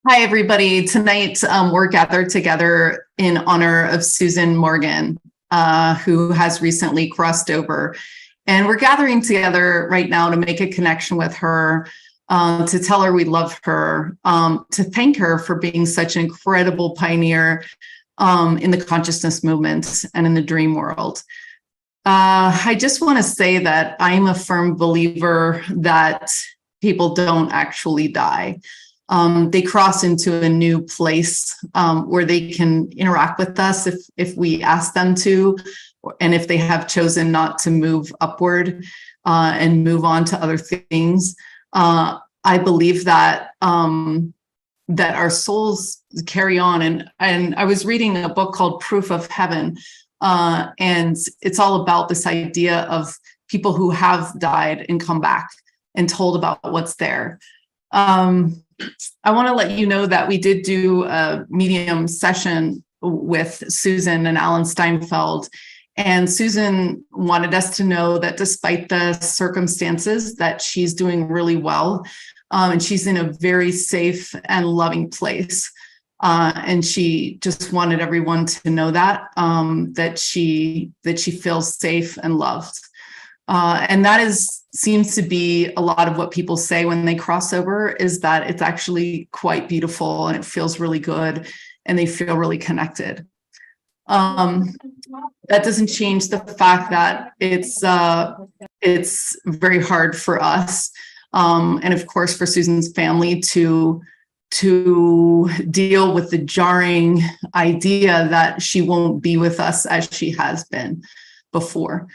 Hi, everybody. Tonight, we're gathered together in honor of Susan Morgan, who has recently crossed over. And we're gathering together right now to make a connection with her, to tell her we love her, to thank her for being such an incredible pioneer in the consciousness movement and in the dream world. I just want to say that I'm a firm believer that people don't actually die. They cross into a new place where they can interact with us if we ask them to, and if they have chosen not to move upward and move on to other things. I believe that that our souls carry on. And I was reading a book called Proof of Heaven, and it's all about this idea of people who have died and come back and told about what's there. I want to let you know that we did do a medium session with Susan and Alan Steinfeld, and Susan wanted us to know that despite the circumstances, that she's doing really well, and she's in a very safe and loving place. And she just wanted everyone to know that that she feels safe and loved. And that seems to be a lot of what people say when they cross over, is that it's actually quite beautiful and it feels really good and they feel really connected. That doesn't change the fact that it's very hard for us, and of course for Susan's family to deal with the jarring idea that she won't be with us as she has been before.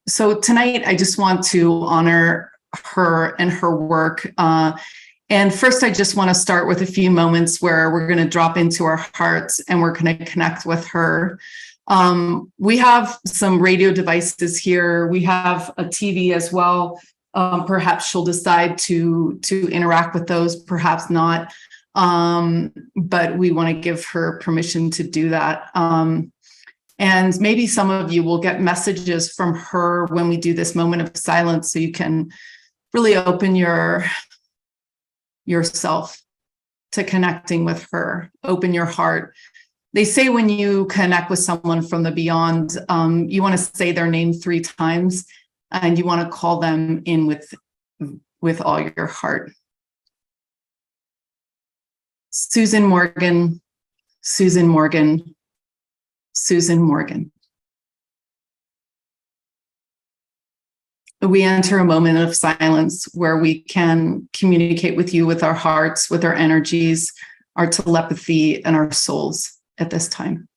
So tonight, I just want to honor her and her work. And first, I just want to start with a few moments where we're going to drop into our hearts and we're going to connect with her. We have some radio devices here. We have a TV as well. Perhaps she'll decide to interact with those, perhaps not. But we want to give her permission to do that. And maybe some of you will get messages from her when we do this moment of silence, so you can really open yourself to connecting with her, open your heart. They say when you connect with someone from the beyond, you want to say their name 3 times, and you want to call them in with all your heart. Susan Morgan, Susan Morgan, Susan Morgan. We enter a moment of silence where we can communicate with you with our hearts, with our energies, our telepathy, and our souls at this time.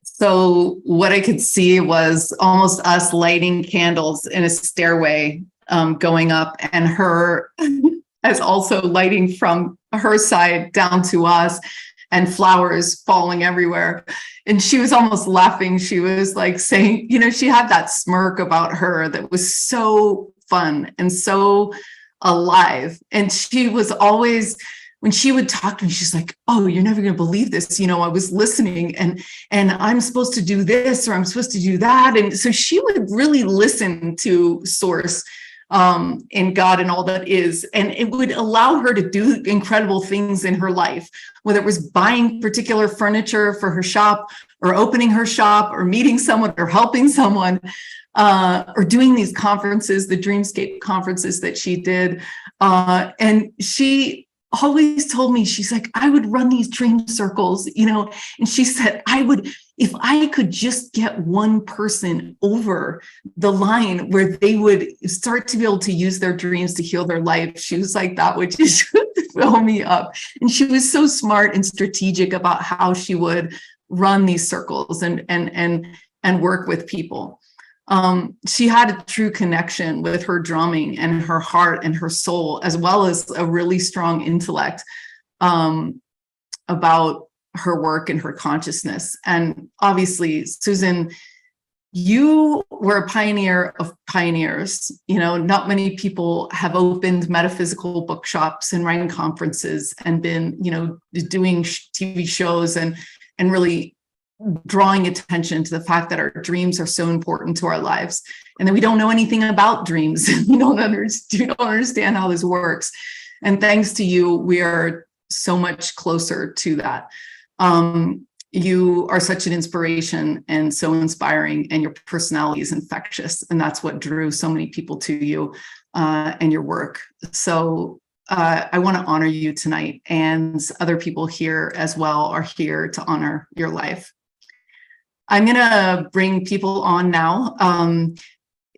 So what I could see was almost us lighting candles in a stairway going up, and her as also lighting from her side down to us, and flowers falling everywhere. And she was almost laughing. She was like saying, she had that smirk about her that was so fun and so alive. And she was always when she would talk to me, she's like, oh, you're never going to believe this. I was listening and I'm supposed to do this, or I'm supposed to do that. And so she would really listen to source and God and all that is, and it would allow her to do incredible things in her life, whether it was buying particular furniture for her shop, or opening her shop, or meeting someone, or helping someone, or doing these conferences, the Dreamscape conferences that she did. And she always told me, she's like, I would run these dream circles, and she said, if I could just get one person over the line where they would start to be able to use their dreams to heal their life, she was like, that would just fill me up. And she was so smart and strategic about how she would run these circles and work with people. She had a true connection with her drumming and her heart and her soul, as well as a really strong intellect about her work and her consciousness. And obviously, Susan, you were a pioneer of pioneers. Not many people have opened metaphysical bookshops and run conferences and been, doing TV shows and really drawing attention to the fact that our dreams are so important to our lives, and that we don't know anything about dreams. We don't understand how this works. And thanks to you, we are so much closer to that. You are such an inspiration and so inspiring, and your personality is infectious. And that's what drew so many people to you and your work. So I want to honor you tonight, and other people here as well are here to honor your life. I'm going to bring people on now.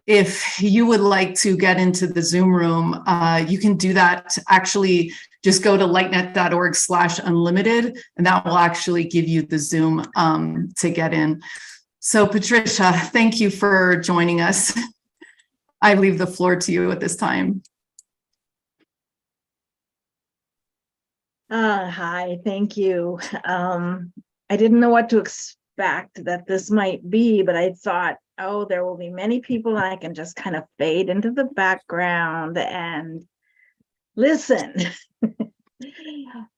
If you would like to get into the Zoom room, you can do that. Actually, just go to lightnet.org/unlimited, and that will actually give you the Zoom to get in. So Patricia, thank you for joining us. I leave the floor to you at this time. Hi, thank you. I didn't know what to expect that this might be, but I thought, oh, there will be many people, and I can just kind of fade into the background and listen.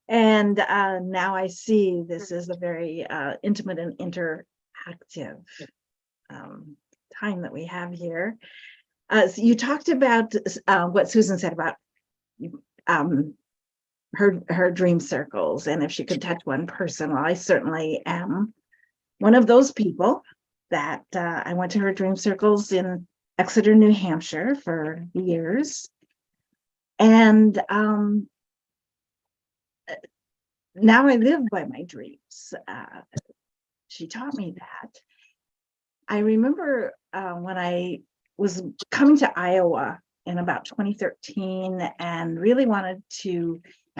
And now I see this is a very intimate and interactive time that we have here. So you talked about what Susan said about her dream circles, and if she could touch one person. Well, I certainly am one of those people that I went to her dream circles in Exeter, New Hampshire for years. And now I live by my dreams. She taught me that. I remember when I was coming to Iowa in about 2013 and really I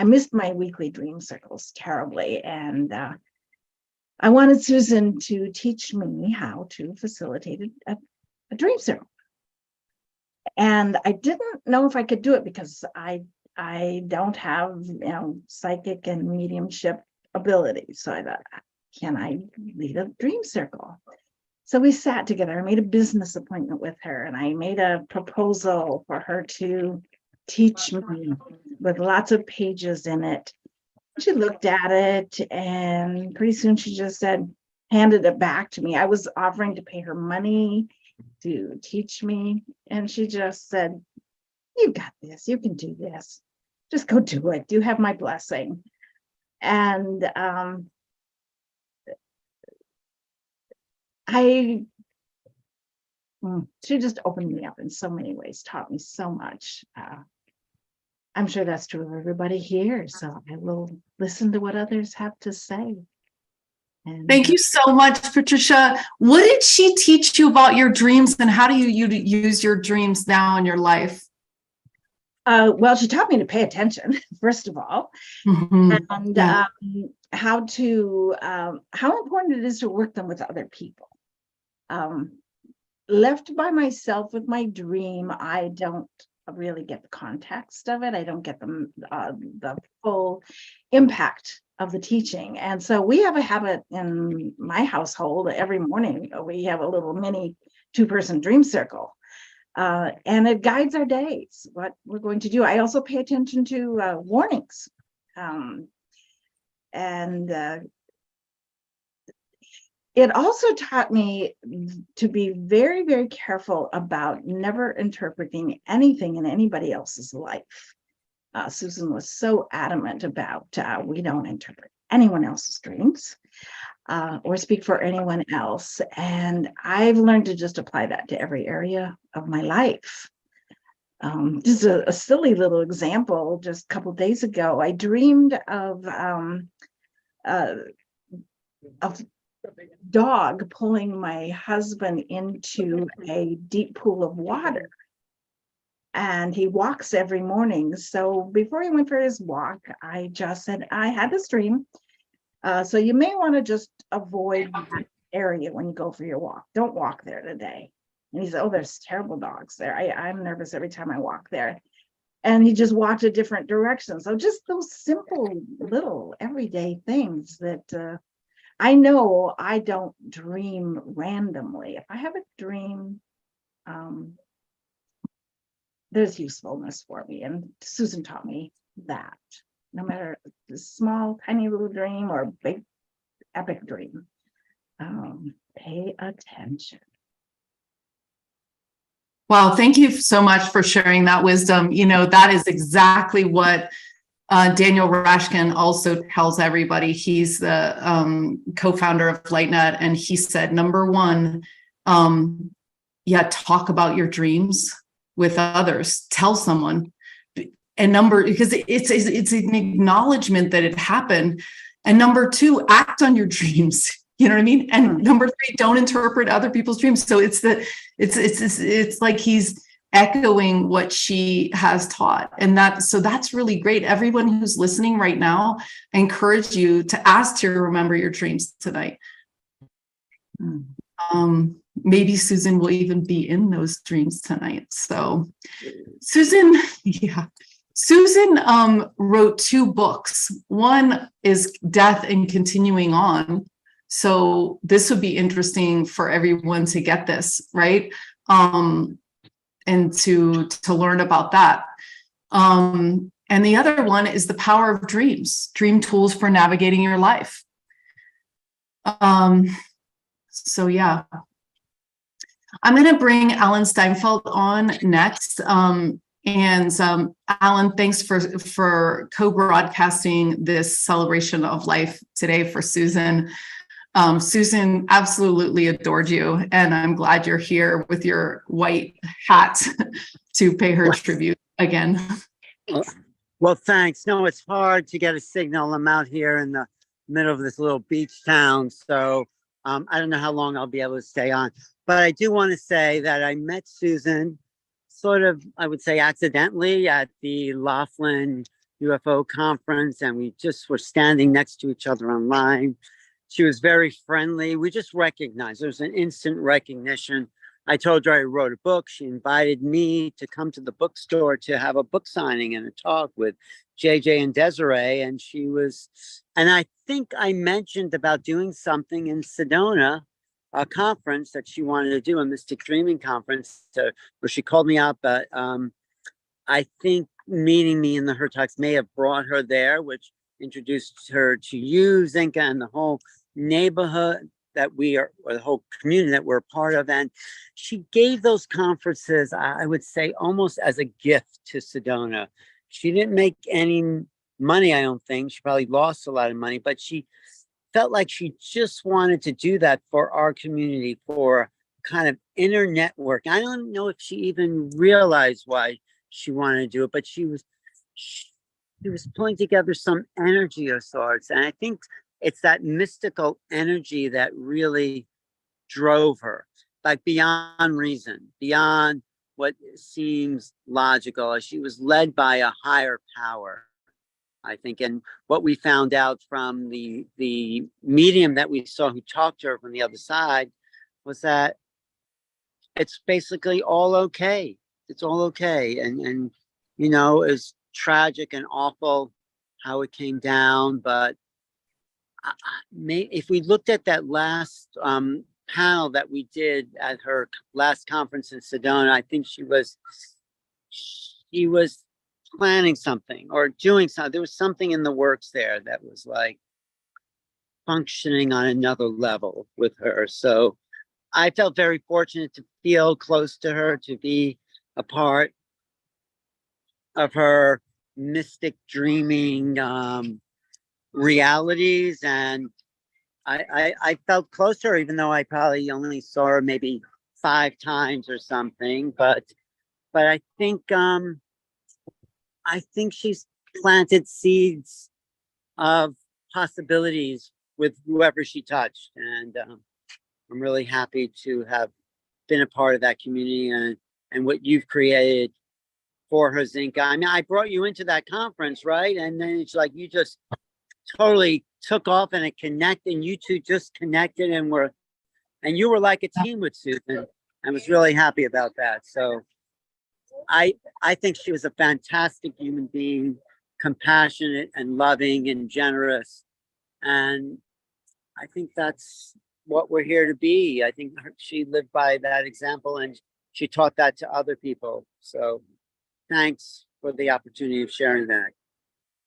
missed my weekly dream circles terribly. And I wanted Susan to teach me how to facilitate a dream circle. And I didn't know if I could do it because I don't have, psychic and mediumship ability. So I thought, can I lead a dream circle? So we sat together. I made a business appointment with her, and I made a proposal for her to teach me with lots of pages in it. She looked at it, and pretty soon she just handed it back to me. I was offering to pay her money to teach me, and she just said, you got this, you can do this. Just go do it. You have my blessing. And she just opened me up in so many ways, taught me so much. I'm sure that's true of everybody here. So I will listen to what others have to say. And thank you so much, Patricia. What did she teach you about your dreams, and how do you use your dreams now in your life? Well, she taught me to pay attention, first of all, and how important it is to work them with other people. Left by myself with my dream, I don't really get the context of it. I don't get the full impact of the teaching. And so we have a habit in my household. Every morning we have a little mini 2-person dream circle, and it guides our days, what we're going to do. I also pay attention to warnings. And it also taught me to be very, very careful about never interpreting anything in anybody else's life. Susan was so adamant about we don't interpret anyone else's dreams or speak for anyone else. And I've learned to just apply that to every area of my life. Just a silly little example. Just a couple of days ago, I dreamed of a dog pulling my husband into a deep pool of water. And he walks every morning. So before he went for his walk, I just said, I had this dream. So you may want to just avoid that area when you go for your walk. Don't walk there today. And he said, oh, there's terrible dogs there. I'm nervous every time I walk there. And he just walked a different direction. So just those simple little everyday things that I know I don't dream randomly. If I have a dream, there's usefulness for me. And Susan taught me that no matter the small, tiny little dream or big, epic dream, pay attention. Wow, thank you so much for sharing that wisdom. You know, that is exactly what Daniel Rashkin also tells everybody. He's the co-founder of LightNet, and he said, number one, talk about your dreams with others. Tell someone. And because it's an acknowledgement that it happened. And number two, act on your dreams. You know what I mean? And number three, don't interpret other people's dreams. So it's like he's echoing what she has taught. And that's really great. Everyone who's listening right now, I encourage you to ask to remember your dreams tonight. Maybe Susan will even be in those dreams tonight. So Susan wrote 2 books. One is Death and Continuing On. So this would be interesting for everyone to get this, right? And to learn about that. And the other one is The Power of Dreams, Dream Tools for Navigating Your Life. So yeah. I'm going to bring Alan Steinfeld on next. Alan, thanks for co-broadcasting this celebration of life today for Susan. Susan absolutely adored you, and I'm glad you're here with your white hat to pay her tribute again. Well, thanks. No, it's hard to get a signal. I'm out here in the middle of this little beach town, so I don't know how long I'll be able to stay on. But I do want to say that I met Susan sort of, I would say, accidentally at the Laughlin UFO conference, and we just were standing next to each other online. She was very friendly. We just recognized. There was an instant recognition. I told her I wrote a book. She invited me to come to the bookstore to have a book signing and a talk with JJ and Desiree. And I think I mentioned about doing something in Sedona, a conference that she wanted to do, a Mystic Dreaming conference, where she called me up. But I think meeting me in the Hertogs may have brought her there, which introduced her to you, Zinka, and the whole neighborhood that we are, or the whole community that we're a part of. And she gave those conferences, I would say, almost as a gift to Sedona. She didn't make any money, I don't think. She probably lost a lot of money, but she felt like she just wanted to do that for our community, for kind of inner network. I don't know if she even realized why she wanted to do it, but she was pulling together some energy of sorts. And I think it's that mystical energy that really drove her, like beyond reason, beyond what seems logical. She was led by a higher power, I think. And what we found out from the medium that we saw who talked to her from the other side was that it's basically all okay. It's all okay. And you know, it's tragic and awful how it came down, but if we looked at that last panel that we did at her last conference in Sedona, I think she was planning something or doing something. There was something in the works there that was like functioning on another level with her. So I felt very fortunate to feel close to her, to be a part of her mystic dreaming realities. And I felt close to her, even though I probably only saw her maybe 5 times or something. But I think she's planted seeds of possibilities with whoever she touched. And I'm really happy to have been a part of that community and what you've created for her, Zinka. I mean, I brought you into that conference, right? And then it's like you just totally took off and it connected, and you two just connected and you were like a team with Susan. I was really happy about that. So I think she was a fantastic human being, compassionate and loving and generous. And I think that's what we're here to be. I think she lived by that example and she taught that to other people. So thanks for the opportunity of sharing that.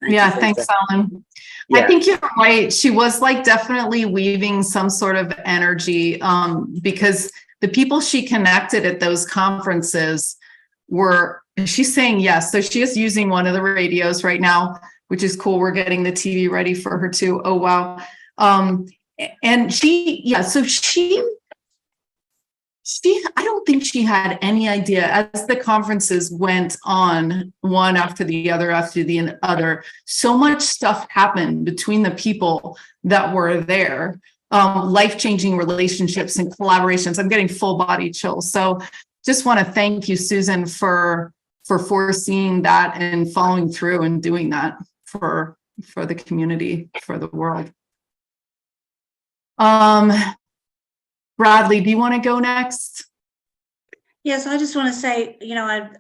Thanks, Alan. Yeah. I think you're right. She was like definitely weaving some sort of energy because the people she connected at those conferences she's saying yes. So she is using one of the radios right now, which is cool. We're getting the TV ready for her too. Oh, wow. And so I don't think she had any idea as the conferences went on, one after the other, so much stuff happened between the people that were there, life-changing relationships and collaborations. I'm getting full body chills. So just want to thank you, Susan, for foreseeing that and following through and doing that for the community, for the world. Bradley, do you want to go next? Yes, I just want to say,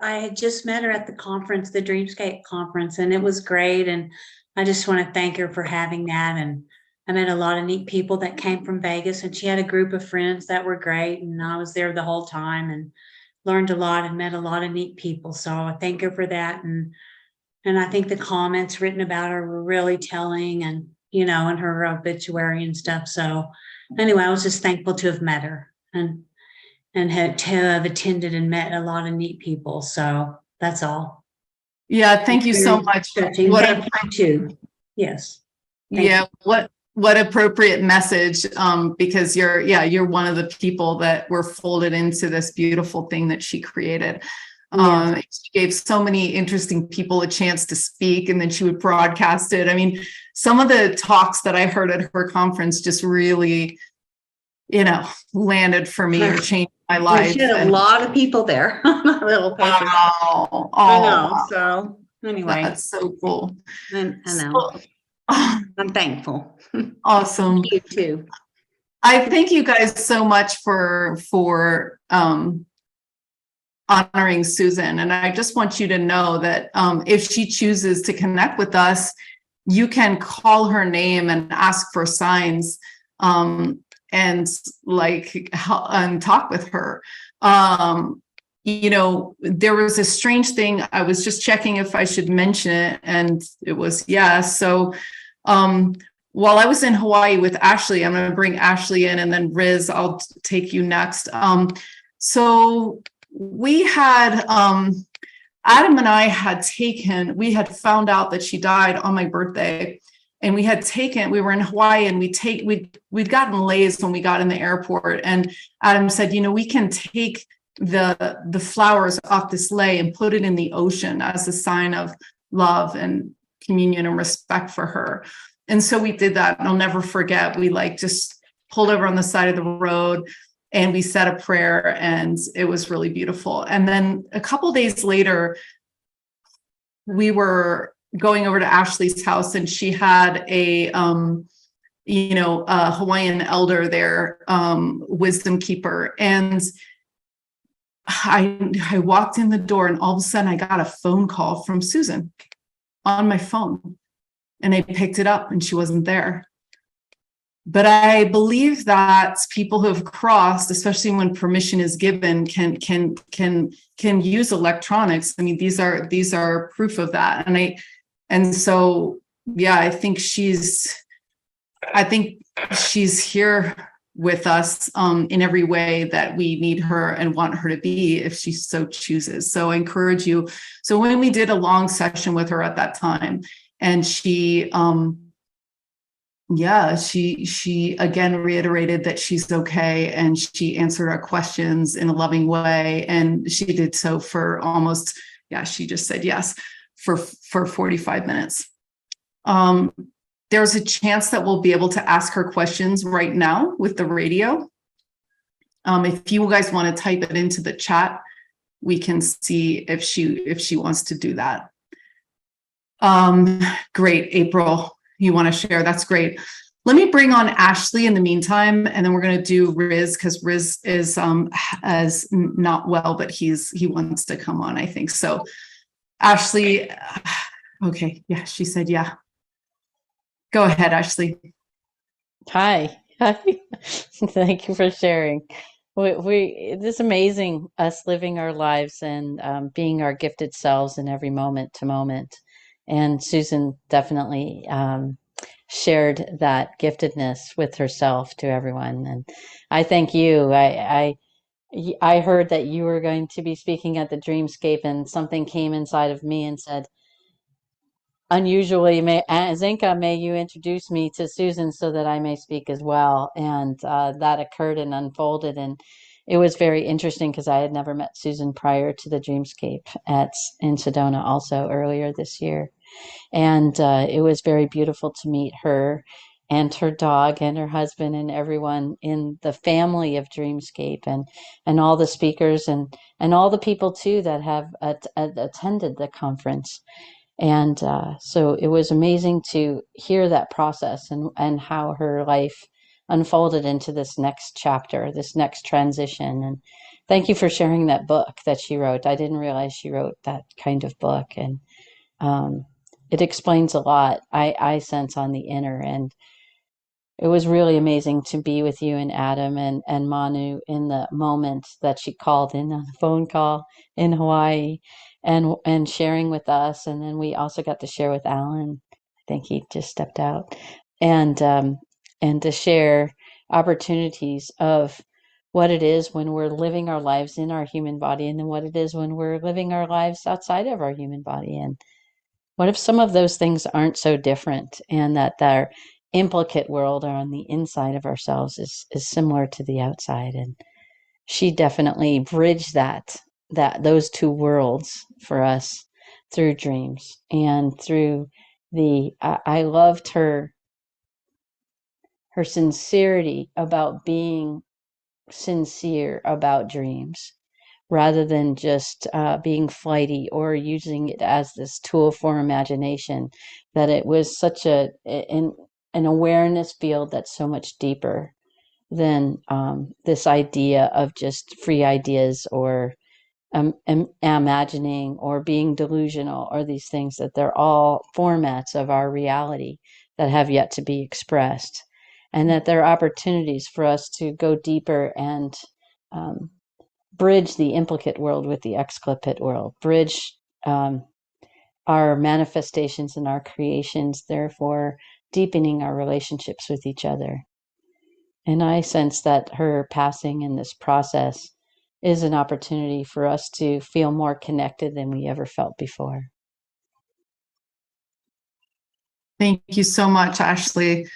I had just met her at the conference, the Dreamscape conference, and it was great. And I just want to thank her for having that. And I met a lot of neat people that came from Vegas, and she had a group of friends that were great. And I was there the whole time and learned a lot and met a lot of neat people. So I thank her for that. And I think the comments written about her were really telling, and, in her obituary and stuff. So anyway, I was just thankful to have met her and to have attended and met a lot of neat people. So that's all. Yeah, thank you so much. Thank you too. Yes. What appropriate message, because you're one of the people that were folded into this beautiful thing that she created. She gave so many interesting people a chance to speak, and then she would broadcast it. I mean, some of the talks that I heard at her conference just really, landed for me or changed my life. She had a lot of people there. My little paper. Wow. I know. So anyway, that's so cool. I know. I'm thankful. Awesome. You too. I thank you guys so much for honoring Susan. And I just want you to know that if she chooses to connect with us, you can call her name and ask for signs and talk with her. There was a strange thing. I was just checking if I should mention it, and it was yes. So while I was in Hawaii with Ashley, I'm going to bring Ashley in, and then Riz, I'll take you next. So we had Adam and I we had found out that she died on my birthday, and we were in Hawaii, and we'd gotten lays when we got in the airport, and Adam said, we can take the flowers off this lei and put it in the ocean as a sign of love and communion and respect for her. And so we did that, and I'll never forget. We just pulled over on the side of the road, and we said a prayer, and it was really beautiful. And then a couple days later, we were going over to Ashley's house, and she had a Hawaiian elder there, wisdom keeper. And I walked in the door, and all of a sudden I got a phone call from Susan on my phone, and I picked it up, and she wasn't there. But I believe that people who have crossed, especially when permission is given, can use electronics. I mean, these are proof of that. And so, yeah, I think she's here with us in every way that we need her and want her to be if she so chooses. So I encourage you. So when we did a long session with her at that time, and she again reiterated that she's okay, and she answered our questions in a loving way, and she did so for almost, she just said yes for 45 minutes. There's a chance that we'll be able to ask her questions right now with the radio. If you guys want to type it into the chat, we can see if she wants to do that. Great, April, you want to share? That's great. Let me bring on Ashley in the meantime, and then we're going to do Riz, because Riz is as not well, but he wants to come on, I think. So Ashley, okay, yeah, she said yeah. Go ahead, Ashley. Hi. Thank you for sharing. It is amazing, us living our lives and being our gifted selves in every moment to moment. And Susan definitely shared that giftedness with herself to everyone. And I thank you. I heard that you were going to be speaking at the Dreamscape, and something came inside of me and said, unusually, Zinka, may you introduce me to Susan so that I may speak as well. And that occurred and unfolded. And it was very interesting because I had never met Susan prior to the Dreamscape in Sedona also earlier this year. And it was very beautiful to meet her and her dog and her husband and everyone in the family of Dreamscape, and all the speakers and all the people too that have attended the conference. And so it was amazing to hear that process and how her life unfolded into this next chapter, this next transition. And thank you for sharing that book that she wrote. I didn't realize she wrote that kind of book. And it explains a lot, I sense, on the inner. And it was really amazing to be with you and Adam and Manu in the moment that she called in on the phone call in Hawaii, and sharing with us. And then we also got to share with Alan. I think he just stepped out, and to share opportunities of what it is when we're living our lives in our human body, and then what it is when we're living our lives outside of our human body. And what if some of those things aren't so different, and that their implicate world or on the inside of ourselves is similar to the outside? And she definitely bridged those two worlds for us through dreams and through I loved her sincerity about being sincere about dreams, rather than just being flighty or using it as this tool for imagination. That it was such an awareness field that's so much deeper than this idea of just free ideas or imagining or being delusional, or these things, that they're all formats of our reality that have yet to be expressed, and that there are opportunities for us to go deeper and bridge the implicate world with the explicit world, bridge our manifestations and our creations, therefore deepening our relationships with each other. And I sense that her passing in this process is an opportunity for us to feel more connected than we ever felt before. Thank you so much, Ashley.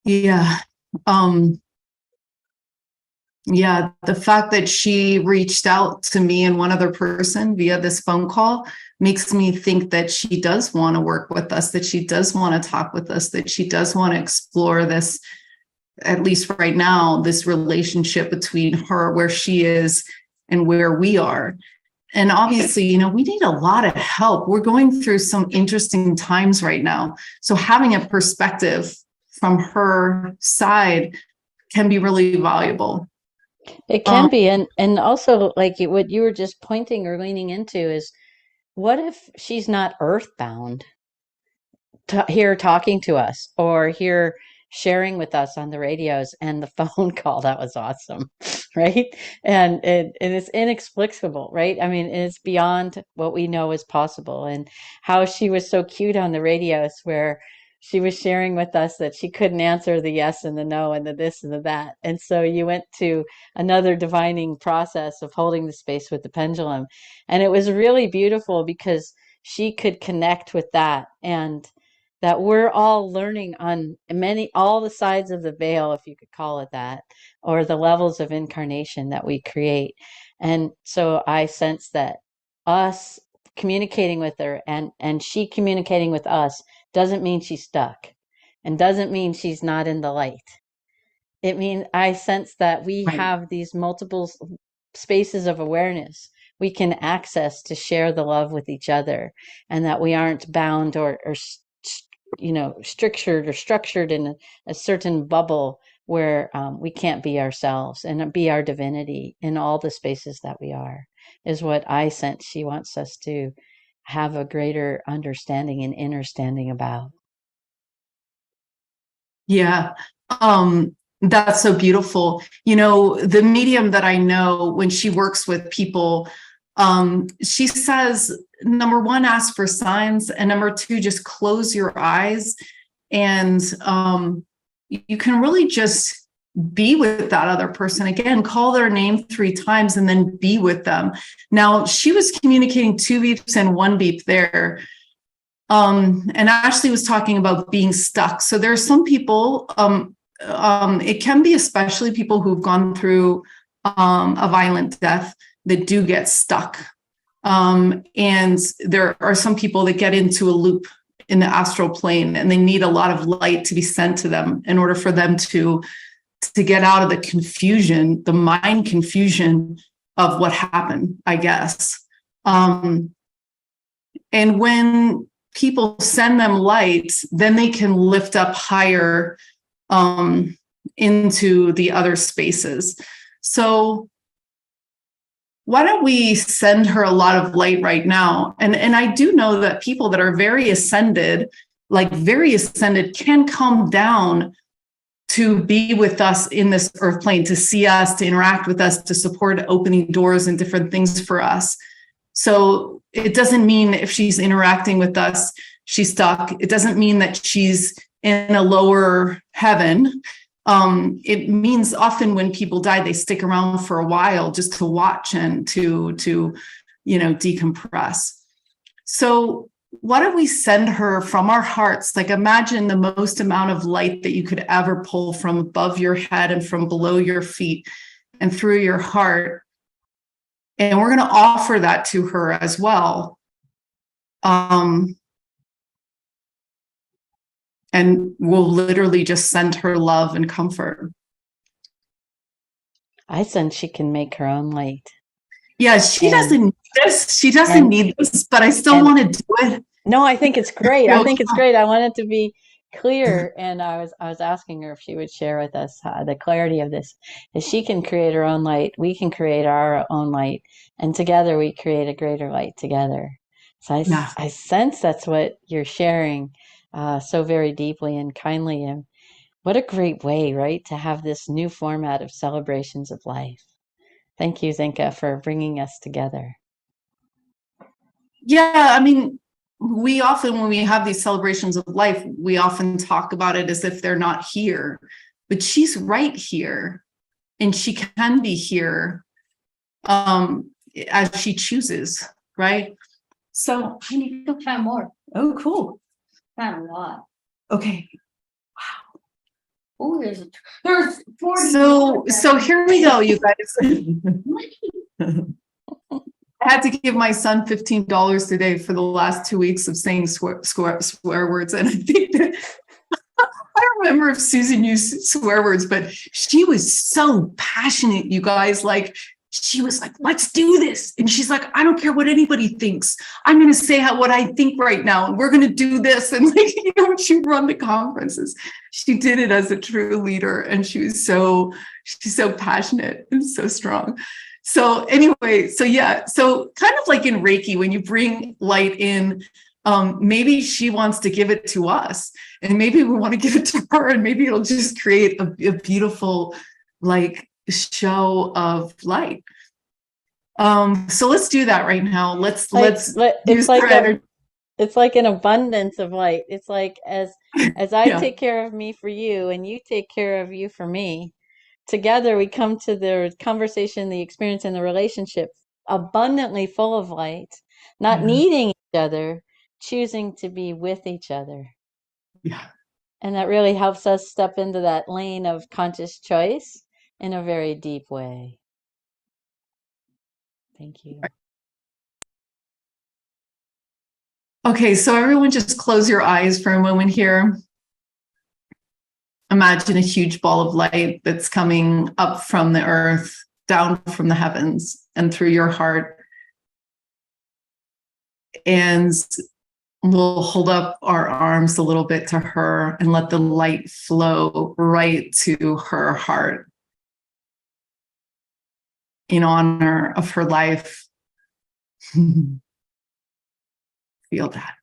Yeah. Yeah, the fact that she reached out to me and one other person via this phone call makes me think that she does want to work with us, that she does want to talk with us, that she does want to explore this, at least right now, this relationship between her, where she is and where we are. And obviously, we need a lot of help. We're going through some interesting times right now. So having a perspective from her side can be really valuable. It can be. And also, like what you were just pointing or leaning into is, what if she's not earthbound here talking to us, or here sharing with us on the radios, and the phone call, that was awesome, right? And it's inexplicable, right? I mean, it's beyond what we know is possible. And how she was so cute on the radios, where she was sharing with us that she couldn't answer the yes and the no and the this and the that. And so you went to another divining process of holding the space with the pendulum. And it was really beautiful because she could connect with that, and that we're all learning on all the sides of the veil, if you could call it that, or the levels of incarnation that we create. And so I sense that us communicating with her and she communicating with us doesn't mean she's stuck, and doesn't mean she's not in the light. It means I sense that we Right. have these multiple spaces of awareness we can access to share the love with each other, and that we aren't bound or structured in a certain bubble where we can't be ourselves and be our divinity in all the spaces that we are, is what I sense she wants us to have a greater understanding and understanding about. Yeah. That's so beautiful. You know, the medium that I know, when she works with people, she says, number one, ask for signs, and number two, just close your eyes, and you can really just be with that other person. Again, call their name 3 times and then be with them. Now, she was communicating 2 beeps and 1 beep there. And Ashley was talking about being stuck. So there are some people, it can be especially people who've gone through a violent death that do get stuck. And there are some people that get into a loop in the astral plane, and they need a lot of light to be sent to them in order for them to get out of the confusion, the mind confusion of what happened, I guess. And when people send them light, then they can lift up higher into the other spaces. So why don't we send her a lot of light right now? And I do know that people that are very ascended, can come down to be with us in this earth plane, to see us, to interact with us, to support opening doors and different things for us. So it doesn't mean if she's interacting with us, she's stuck. It doesn't mean that she's in a lower heaven. It means often when people die, they stick around for a while just to watch and to decompress. So why don't we send her from our hearts? Like, imagine the most amount of light that you could ever pull from above your head and from below your feet and through your heart. And we're going to offer that to her as well. And we'll literally just send her love and comfort. I sense she can make her own light. Yeah, she doesn't need this. She doesn't need this, but I still want to do it. No, I think it's great. I think it's great. I want it to be clear. And I was asking her if she would share with us the clarity of this. If she can create her own light, we can create our own light. And together we create a greater light together. So I sense that's what you're sharing so very deeply and kindly. And what a great way, right, to have this new format of celebrations of life. Thank you, Zinka, for bringing us together. Yeah, I mean, we often, when we have these celebrations of life, we often talk about it as if they're not here, but she's right here, and she can be here as she chooses, right? So I need to find more. oh, cool. Found a lot. Okay. Oh, there's 40. So here we go, you guys. I had to give my son $15 today for the last 2 weeks of saying swear words. And I think that I don't remember if Susan used swear words, but she was so passionate, you guys. Like, she was like, let's do this. And she's like, I don't care what anybody thinks. I'm going to say what I think right now. And we're going to do this. And like, when she run the conferences, she did it as a true leader. And she's so passionate and so strong. So anyway, so kind of like in Reiki, when you bring light in, maybe she wants to give it to us, and maybe we want to give it to her, and maybe it'll just create a beautiful like show of light. So let's do that right now. Let's use like her energy. it's like an abundance of light. It's like as I Yeah. take care of me for you and you take care of you for me, together we come to the conversation, the experience, and the relationship abundantly full of light, not needing each other, choosing to be with each other. Yeah. And that really helps us step into that lane of conscious choice in a very deep way. Thank you. Okay, so everyone just close your eyes for a moment here. Imagine a huge ball of light that's coming up from the earth, down from the heavens, and through your heart. And we'll hold up our arms a little bit to her and let the light flow right to her heart in honor of her life. Feel that.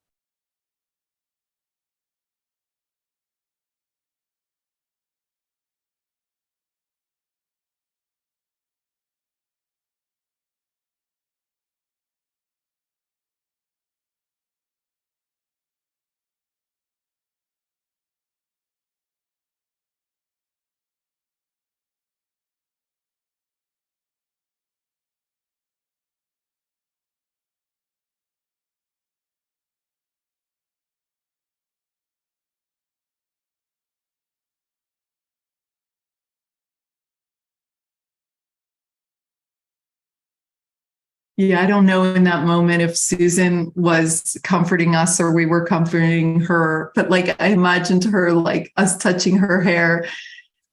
Yeah, I don't know in that moment if Susan was comforting us or we were comforting her, but like I imagined her, like us touching her hair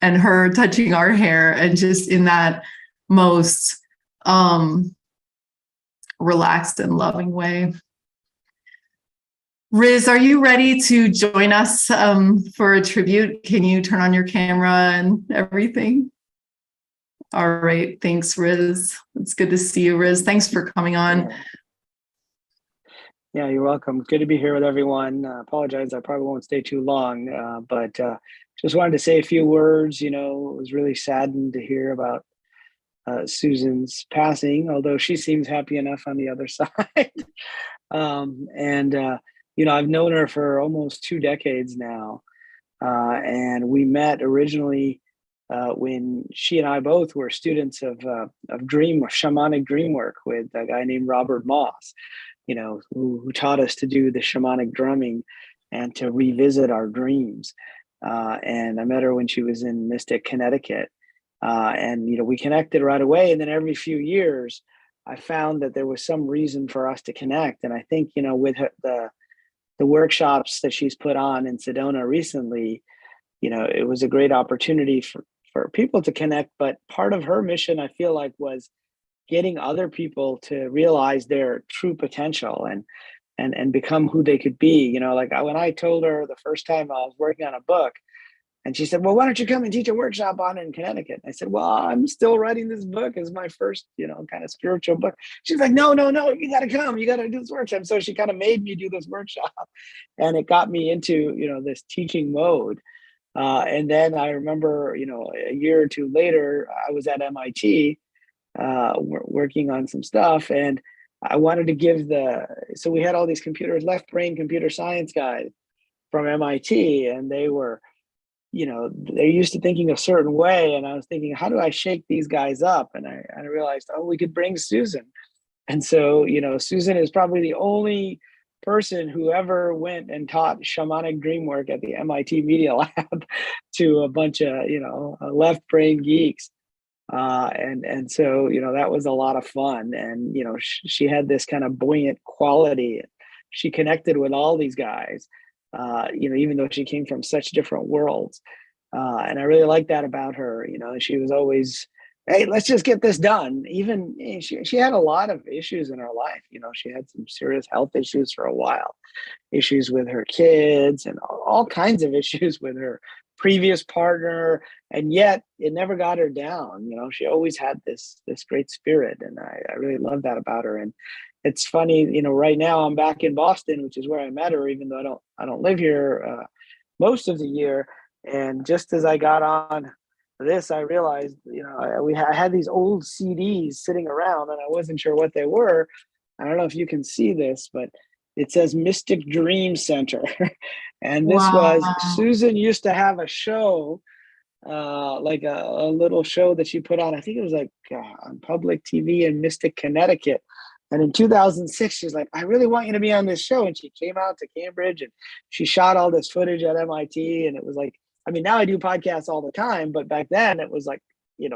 and her touching our hair, and just in that most relaxed and loving way. Riz, are you ready to join us for a tribute? Can you turn on your camera and everything? All right. Thanks, Riz. It's good to see you, Riz. Thanks for coming on. Yeah, you're welcome. Good to be here with everyone. Apologize, I probably won't stay too long, but just wanted to say a few words. You know, it was really saddened to hear about Susan's passing, although she seems happy enough on the other side. You know, I've known her for almost 2 decades now, and we met originally when she and I both were students of shamanic dream work with a guy named Robert Moss, you know, who taught us to do the shamanic drumming and to revisit our dreams. And I met her when she was in Mystic, Connecticut. And, you know, we connected right away. And then every few years, I found that there was some reason for us to connect. And I think, you know, with her, the workshops that she's put on in Sedona recently, you know, it was a great opportunity for people to connect. But part of her mission, I feel like, was getting other people to realize their true potential and become who they could be. You know, like when I told her the first time I was working on a book, and she said, well, why don't you come and teach a workshop on it in Connecticut? I said, well, I'm still writing this book as my first, you know, kind of spiritual book. She's like, no, you got to come. You got to do this workshop. So she kind of made me do this workshop. And it got me into, you know, this teaching mode. And then I remember, you know, a year or two later, I was at MIT working on some stuff. And I wanted to give so we had all these left brain computer science guys from MIT, and they were, you know, they're used to thinking a certain way. And I was thinking, how do I shake these guys up? And I realized, oh, we could bring Susan. And so, you know, Susan is probably the only person who ever went and taught shamanic dream work at the MIT Media Lab to a bunch of, you know, left brain geeks. And so, you know, that was a lot of fun. And, you know, she had this kind of buoyant quality. She connected with all these guys. You know, even though she came from such different worlds. And I really like that about her. You know, she was always, hey, let's just get this done. Even she had a lot of issues in her life. You know, she had some serious health issues for a while, issues with her kids and all kinds of issues with her previous partner. And yet it never got her down. You know, she always had this great spirit. And I really love that about her. it's funny, right now I'm back in Boston, which is where I met her, even though I don't live here most of the year. And just as I got on this, I realized, I had these old CDs sitting around, and I wasn't sure what they were. I don't know if you can see this, but it says Mystic Dream Center. And this was, Wow. Susan used to have a show, like a little show that she put on. I think it was like on public TV in Mystic, Connecticut. And in 2006, she's like, I really want you to be on this show. And she came out to Cambridge and she shot all this footage at MIT. And it was like, I mean, now I do podcasts all the time, but back then it was like,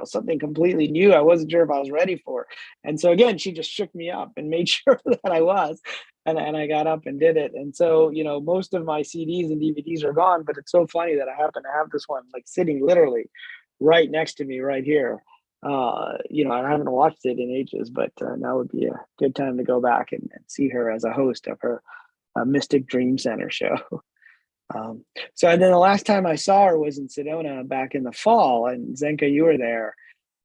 something completely new. I wasn't sure if I was ready for. And so again, she just shook me up and made sure that I was, and I got up and did it. And so, most of my CDs and DVDs are gone, but it's so funny that I happen to have this one like sitting literally right next to me right here. I haven't watched it in ages, but now would be a good time to go back and see her as a host of her Mystic Dream Center show. So and then the last time I saw her was in Sedona back in the fall, and Zenka, you were there,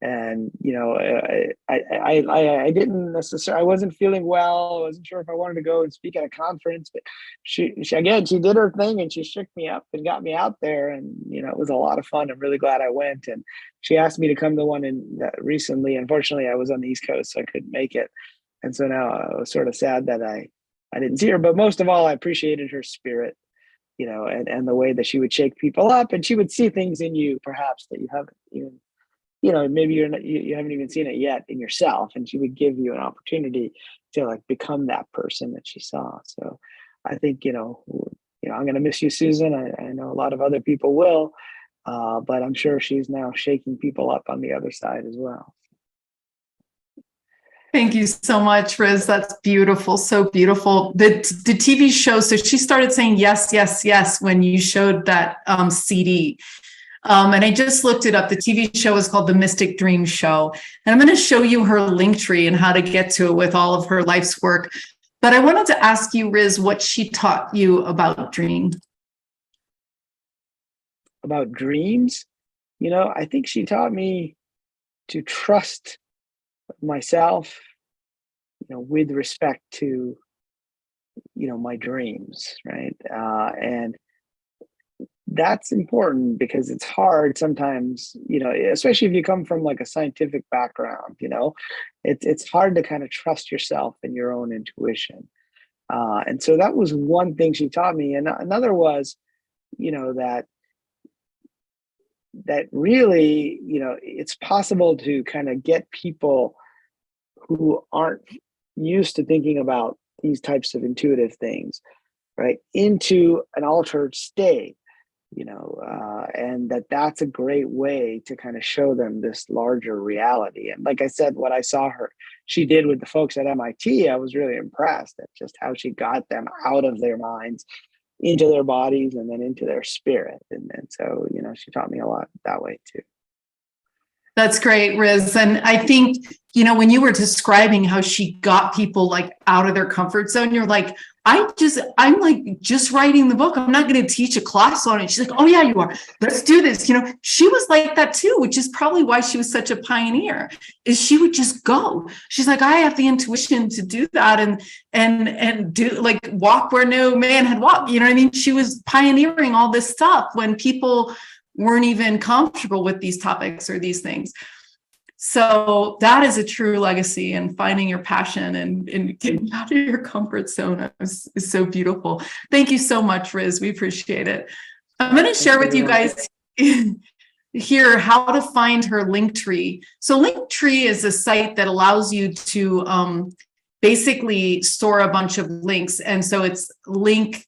and I didn't necessarily, I wasn't feeling well. I wasn't sure if I wanted to go and speak at a conference, but she did her thing and she shook me up and got me out there, and it was a lot of fun. I'm really glad I went, and she asked me to come to one recently. Unfortunately, I was on the East Coast, so I couldn't make it, and so now I was sort of sad that I didn't see her. But most of all, I appreciated her spirit. And the way that she would shake people up, and she would see things in you perhaps that you haven't even, maybe you haven't even seen it yet in yourself, and she would give you an opportunity to like become that person that she saw. So I think, I'm going to miss you, Susan. I know a lot of other people will, but I'm sure she's now shaking people up on the other side as well. Thank you so much, Riz. That's beautiful. So beautiful. The TV show, so she started saying yes, yes, yes when you showed that CD. And I just looked it up. The TV show is called The Mystic Dream Show. And I'm going to show you her link tree and how to get to it with all of her life's work. But I wanted to ask you, Riz, what she taught you about dream. About dreams? I think she taught me to trust myself, with respect to, my dreams, right? And that's important because it's hard sometimes, especially if you come from like a scientific background, it's hard to kind of trust yourself and your own intuition. And so that was one thing she taught me. And another was, that really, it's possible to kind of get people who aren't used to thinking about these types of intuitive things, right, into an altered state, and that's a great way to kind of show them this larger reality. And like I said, what I saw she did with the folks at MIT, I was really impressed at just how she got them out of their minds into their bodies and then into their spirit. And so, she taught me a lot that way too. That's great, Riz. And I think, when you were describing how she got people like out of their comfort zone, you're like, I'm like just writing the book. I'm not going to teach a class on it. She's like, oh yeah, you are. Let's do this. She was like that too, which is probably why she was such a pioneer, is she would just go. She's like, I have the intuition to do that and do like walk where no man had walked. You know what I mean? She was pioneering all this stuff when people weren't even comfortable with these topics or these things. So that is a true legacy, and finding your passion and getting out of your comfort zone is so beautiful. Thank you so much, Riz. We appreciate it. I'm going to share with you guys here how to find her Linktree. So Linktree is a site that allows you to basically store a bunch of links. And so it's linktr.ee.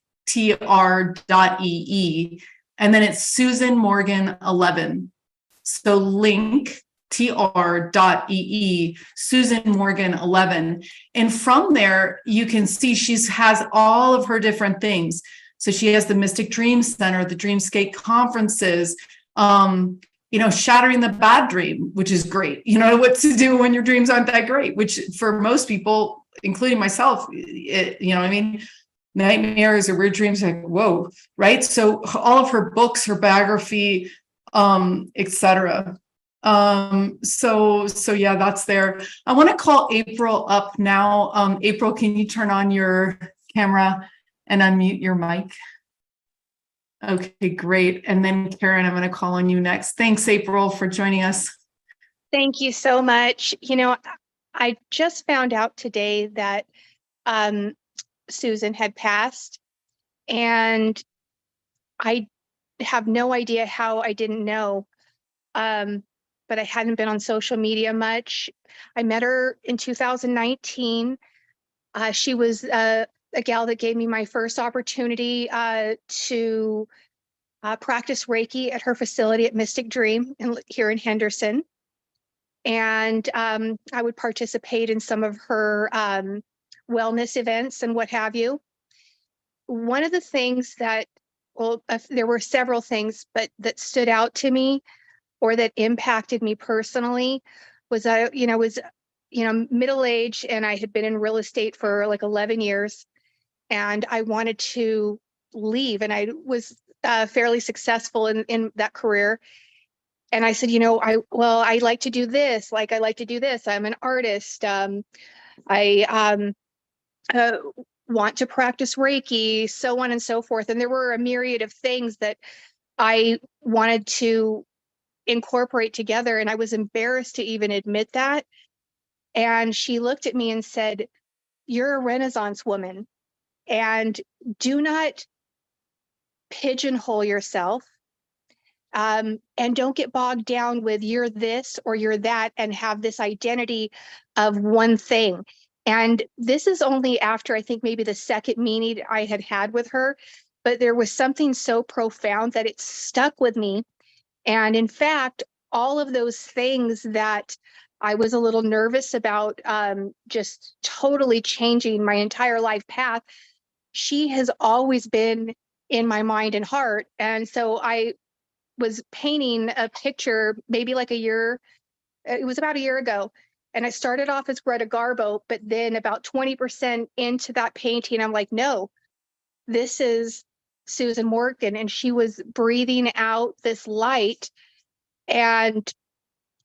And then it's Susan Morgan 11. So linktr.ee, Susan Morgan 11. And from there, you can see has all of her different things. So she has the Mystic Dream Center, the Dreamscape conferences, shattering the bad dream, which is great. What to do when your dreams aren't that great, which for most people, including myself, nightmares or weird dreams, like, whoa, right? So all of her books, her biography, etc. So yeah, that's there. I want to call April up now. April, can you turn on your camera and unmute your mic? Okay, great. And then Karen, I'm going to call on you next. Thanks, April, for joining us. Thank you so much. You know, I just found out today that Susan had passed, and I have no idea how I didn't know. But I hadn't been on social media much. I met her in 2019. She was a gal that gave me my first opportunity to practice Reiki at her facility at Mystic Dream here in Henderson. And I would participate in some of her wellness events and what have you. One of the things that, well, there were several things, but that stood out to me or that impacted me personally was I was middle-aged, and I had been in real estate for like 11 years, and I wanted to leave, and I was fairly successful in that career. And I said, I like to do this. Like, I like to do this. I'm an artist. I want to practice Reiki, so on and so forth. And there were a myriad of things that I wanted to incorporate together. And I was embarrassed to even admit that. And she looked at me and said, "You're a Renaissance woman, and do not pigeonhole yourself. And don't get bogged down with you're this or you're that and have this identity of one thing." And this is only after, I think, maybe the second meeting I had had with her, but there was something so profound that it stuck with me. And in fact, all of those things that I was a little nervous about just totally changing my entire life path, she has always been in my mind and heart. And so I was painting a picture maybe like it was about a year ago. And I started off as Greta Garbo, but then about 20% into that painting, I'm like, no, this is Susan Morgan. And she was breathing out this light and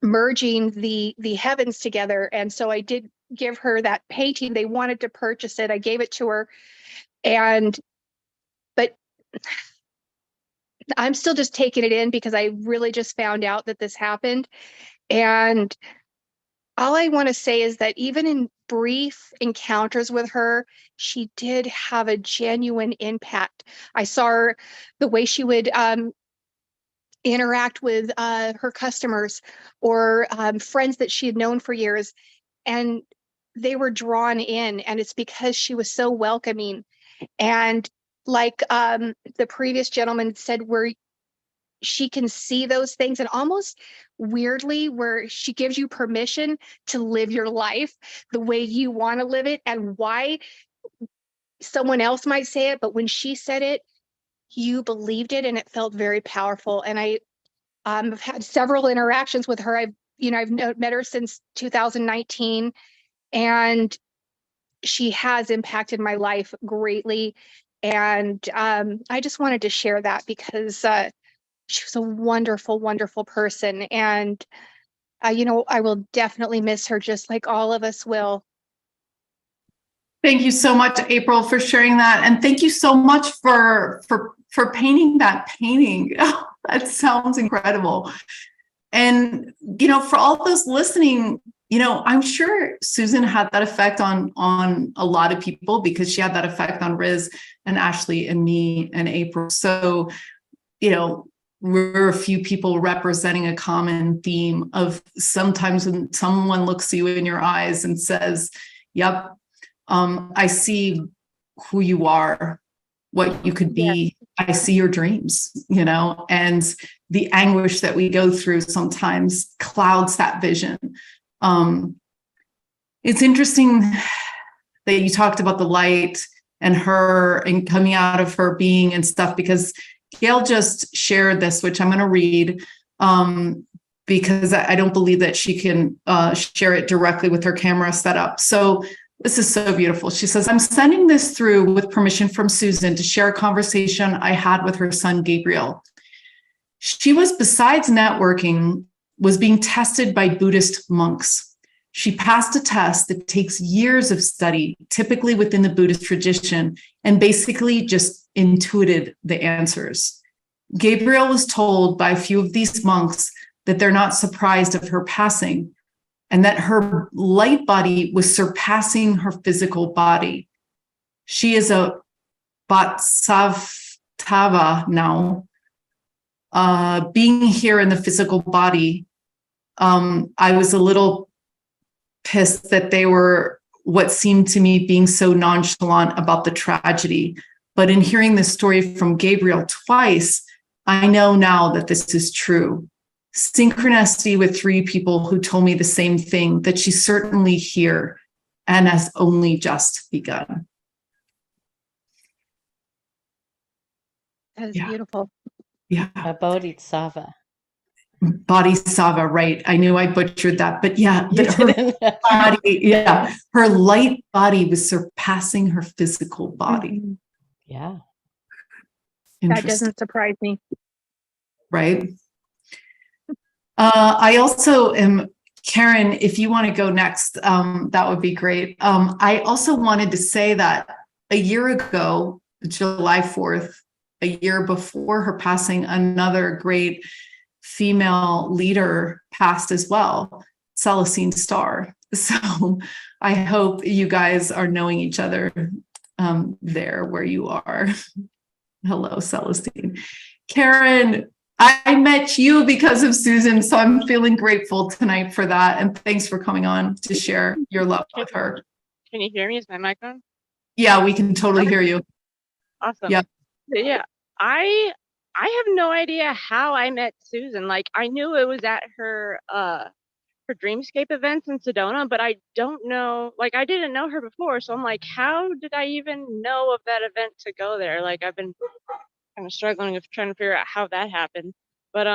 merging the heavens together. And so I did give her that painting. They wanted to purchase it. I gave it to her. But I'm still just taking it in because I really just found out that this happened. And all I want to say is that even in brief encounters with her, she did have a genuine impact. I saw her, the way she would interact with her customers or friends that she had known for years, and they were drawn in, and it's because she was so welcoming. And like the previous gentleman said, where she can see those things, and almost weirdly where she gives you permission to live your life the way you want to live it, and why someone else might say it, but when she said it, you believed it, and it felt very powerful. And I've had several interactions with her. I've met her since 2019, and she has impacted my life greatly. And I just wanted to share that because she was a wonderful, wonderful person. And, I will definitely miss her, just like all of us will. Thank you so much, April, for sharing that. And thank you so much for painting that painting. That sounds incredible. And, for all those listening, I'm sure Susan had that effect on a lot of people, because she had that effect on Riz and Ashley and me and April. So, we're a few people representing a common theme of sometimes when someone looks you in your eyes and says, "Yep, I see who you are, what you could be. I see your dreams," and the anguish that we go through sometimes clouds that vision. It's interesting that you talked about the light and her and coming out of her being and stuff, because Gail just shared this, which I'm going to read, because I don't believe that she can share it directly with her camera set up. So this is so beautiful. She says, "I'm sending this through with permission from Susan to share a conversation I had with her son, Gabriel. She was, besides networking, was being tested by Buddhist monks. She passed a test that takes years of study, typically within the Buddhist tradition, and basically just intuited the answers. Gabriel was told by a few of these monks that they're not surprised of her passing, and that her light body was surpassing her physical body. She is a Bodhisattva now. Being here in the physical body, I was a little pissed that they were what seemed to me being so nonchalant about the tragedy. But in hearing this story from Gabriel twice, I know now that this is true. Synchronicity with three people who told me the same thing, that she's certainly here and has only just begun. That is Yeah. beautiful. Yeah. A Bodhisattva. Bodhisattva, right. I knew I butchered that, but yeah, You her didn't. body, yeah, her light body was surpassing her physical body. Mhm. Yeah. That Interesting, doesn't surprise me. right? I also am, Karen, if you want to go next, that would be great. I also wanted to say that a year ago, July 4th, a year before her passing, another great female leader passed as well, Celestine Starr. So I hope you guys are knowing each other there where you are. Hello, Celestine. Karen, I met you because of Susan, so I'm feeling grateful tonight for that. And thanks for coming on to share your love with her. Can you hear me? Is my mic on? Yeah, we can totally hear you. Awesome. Yep. Yeah. I have no idea how I met Susan. Like I knew it was at her Dreamscape events in Sedona, but I don't know, like I didn't know her before. So I'm like, how did I even know of that event to go there? Like I've been kind of struggling with trying to figure out how that happened. But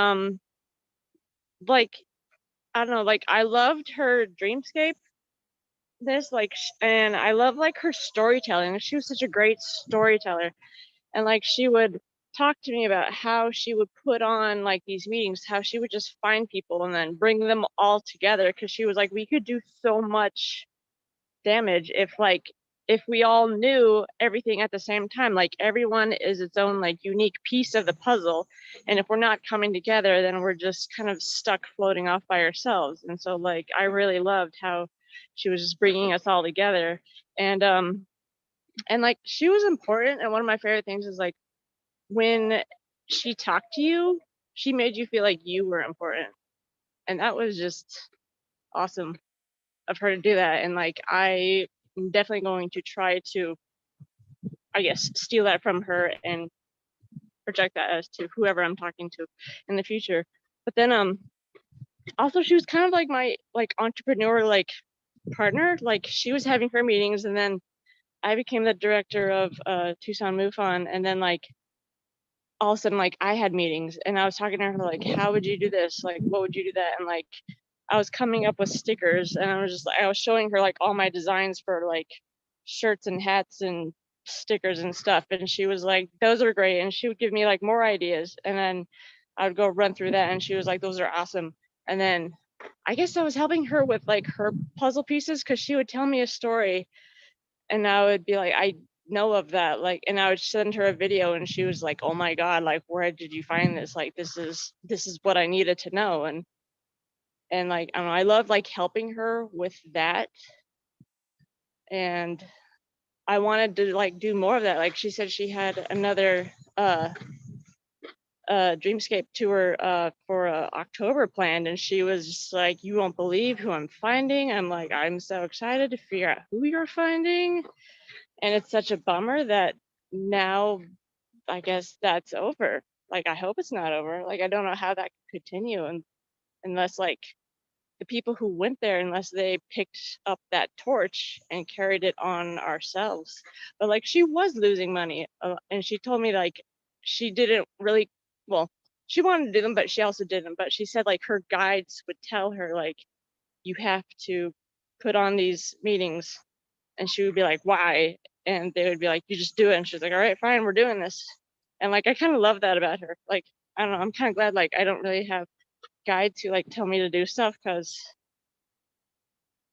like I don't know, like I loved her Dreamscape and I love like her storytelling. She was such a great storyteller. And like she would talk to me about how she would put on like these meetings, how she would just find people and then bring them all together, because she was like, we could do so much damage if we all knew everything at the same time. Like everyone is its own like unique piece of the puzzle, and if we're not coming together, then we're just kind of stuck floating off by ourselves. And so like I really loved how she was just bringing us all together. And like she was important, and one of my favorite things is like when she talked to you, she made you feel like you were important, and that was just awesome of her to do that. And like I'm definitely going to try to, I guess, steal that from her and project that as to whoever I'm talking to in the future. But then also she was kind of like my like entrepreneur like partner. Like she was having her meetings, and then I became the director of Tucson MUFON, and then like all of a sudden like I had meetings, and I was talking to her like, how would you do this, like what would you do that? And like I was coming up with stickers, and I was just like, I was showing her like all my designs for like shirts and hats and stickers and stuff, and she was like, those are great. And she would give me like more ideas, and then I would go run through that, and she was like, those are awesome. And then I guess I was helping her with like her puzzle pieces, because she would tell me a story, and I would be like, I know of that, like, and I would send her a video, and she was like, oh my god, like where did you find this? Like this is what I needed to know. And like I don't know, I love like helping her with that, and I wanted to like do more of that. Like she said she had another Dreamscape tour for October planned, and she was just like, you won't believe who I'm finding. I'm like, I'm so excited to figure out who you're finding. And it's such a bummer that now I guess that's over. Like I hope it's not over. Like I don't know how that could continue, and unless like the people who went there, unless they picked up that torch and carried it on ourselves. But like she was losing money, and she told me like she didn't really, well, she wanted to do them, but she also didn't. But she said like her guides would tell her like, you have to put on these meetings, and she would be like, why? And they would be like, you just do it. And she's like, all right, fine, we're doing this. And like I kind of love that about her. Like I don't know, I'm kind of glad like I don't really have guide to like tell me to do stuff, because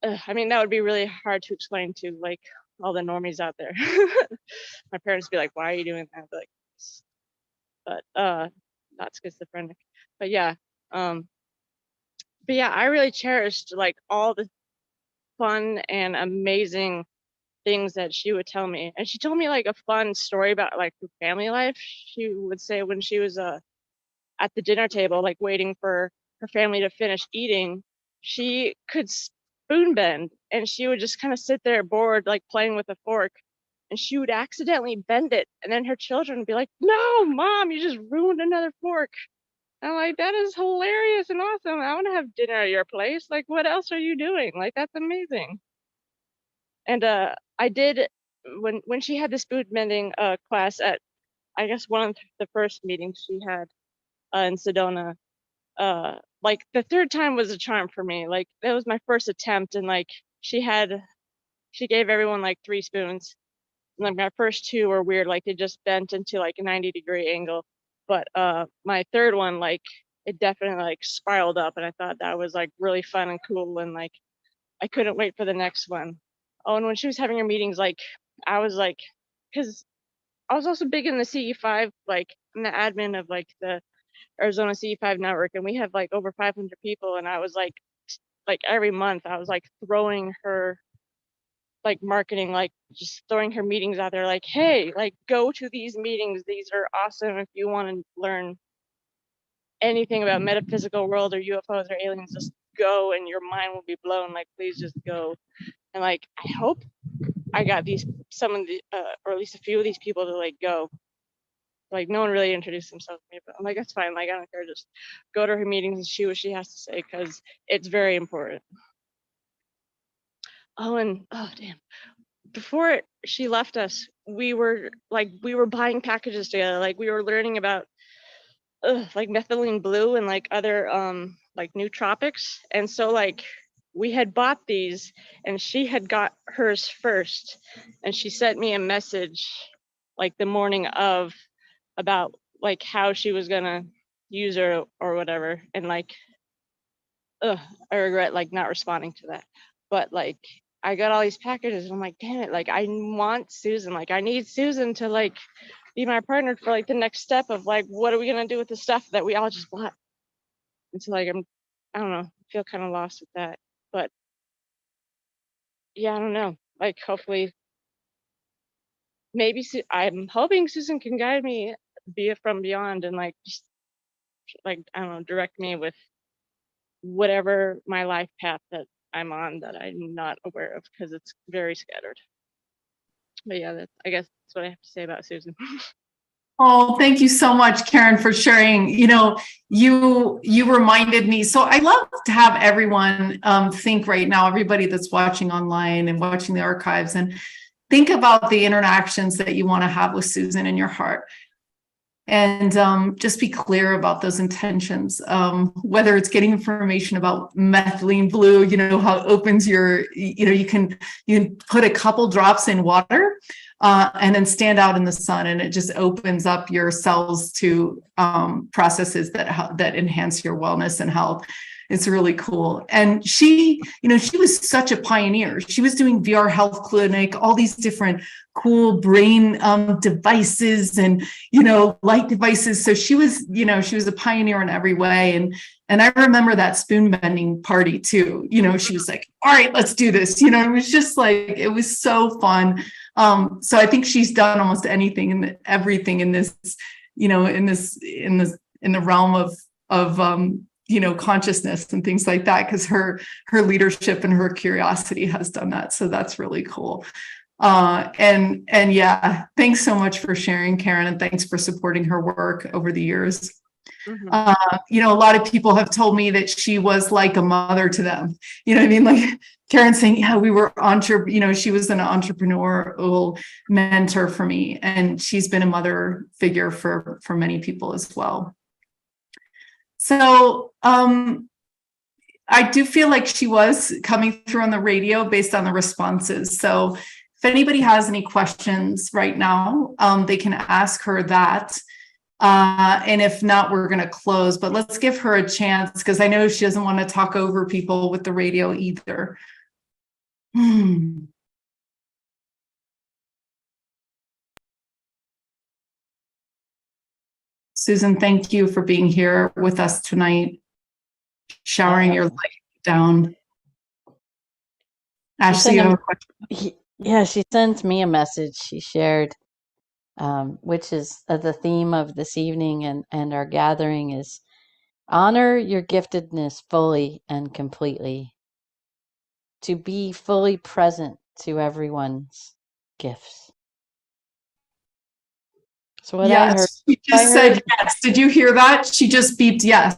I mean, that would be really hard to explain to like all the normies out there. My parents would be like, why are you doing that? I'd be like, but not schizophrenic. But yeah, I really cherished like all the fun and amazing things that she would tell me. And she told me like a fun story about like her family life. She would say when she was at the dinner table, like waiting for her family to finish eating, she could spoon bend, and she would just kind of sit there bored, like playing with a fork, and she would accidentally bend it, and then her children would be like, no, Mom, you just ruined another fork. I'm like, that is hilarious and awesome. I want to have dinner at your place. Like, what else are you doing? Like, that's amazing. And I did, when she had the spoon bending class at, I guess, one of the first meetings she had in Sedona, like the third time was a charm for me. Like, that was my first attempt, and like she gave everyone like 3 spoons. And like my first 2 were weird, like they just bent into like a 90-degree angle. But my third one, like it definitely like spiraled up, and I thought that was like really fun and cool, and like I couldn't wait for the next one. Oh, and when she was having her meetings, like I was like, because I was also big in the CE5, like I'm the admin of like the Arizona CE5 network, and we have like over 500 people, and I was like every month I was like throwing her like marketing, like just throwing her meetings out there, like, hey, like go to these meetings, these are awesome. If you want to learn anything about metaphysical world or UFOs or aliens, just go and your mind will be blown. Like, please just go. And like I hope I got some of the or at least a few of these people to like go. Like no one really introduced themselves to me, but I'm like, that's fine. Like I don't care. Just go to her meetings and see what she has to say, because it's very important. Oh, and oh damn. Before she left us, we were buying packages together. Like we were learning about like methylene blue and like other like nootropics. And so like we had bought these, and she had got hers first, and she sent me a message like the morning of about like how she was gonna use her or whatever. And like I regret like not responding to that. But like I got all these packages, and I'm like, damn it, like I want Susan, like I need Susan to like be my partner for like the next step of like, what are we gonna do with the stuff that we all just bought? And so like I don't know, I feel kind of lost with that. But yeah, I don't know, like hopefully maybe I'm hoping Susan can guide me from beyond, and like just like I don't know, direct me with whatever my life path that I'm on that I'm not aware of, because it's very scattered. But yeah, I guess that's what I have to say about Susan. Oh, thank you so much, Karen, for sharing. You know, you reminded me. So I love to have everyone think right now, everybody that's watching online and watching the archives, and think about the interactions that you want to have with Susan in your heart. And just be clear about those intentions, whether it's getting information about methylene blue, you know, how it opens your, you know, you can put a couple drops in water and then stand out in the sun, and it just opens up your cells to processes that enhance your wellness and health. It's really cool. And she, you know, she was such a pioneer. She was doing VR health clinic, all these different cool brain devices and, you know, light devices. So she was, you know, she was a pioneer in every way. And I remember that spoon bending party too. You know, she was like, all right, let's do this. You know, it was just like, it was so fun. So I think she's done almost anything and everything in this, you know, in the realm of you know, consciousness and things like that, because her leadership and her curiosity has done that. So that's really cool. And yeah, thanks so much for sharing, Karen, and thanks for supporting her work over the years. Mm-hmm. You know, a lot of people have told me that she was like a mother to them. You know what I mean? Like Karen saying, yeah, we were you know, she was an entrepreneurial mentor for me, and she's been a mother figure for many people as well. So I do feel like she was coming through on the radio based on the responses. So if anybody has any questions right now, they can ask her that. And if not, we're going to close, but let's give her a chance because I know she doesn't want to talk over people with the radio either. Susan, thank you for being here with us tonight, showering your light down. Ashley, you have a question? Yeah, she sent me a message she shared, which is the theme of this evening and our gathering is honor your giftedness fully and completely, to be fully present to everyone's gifts. So what I heard, Yes, she just said yes. Did you hear that? She just beeped yes.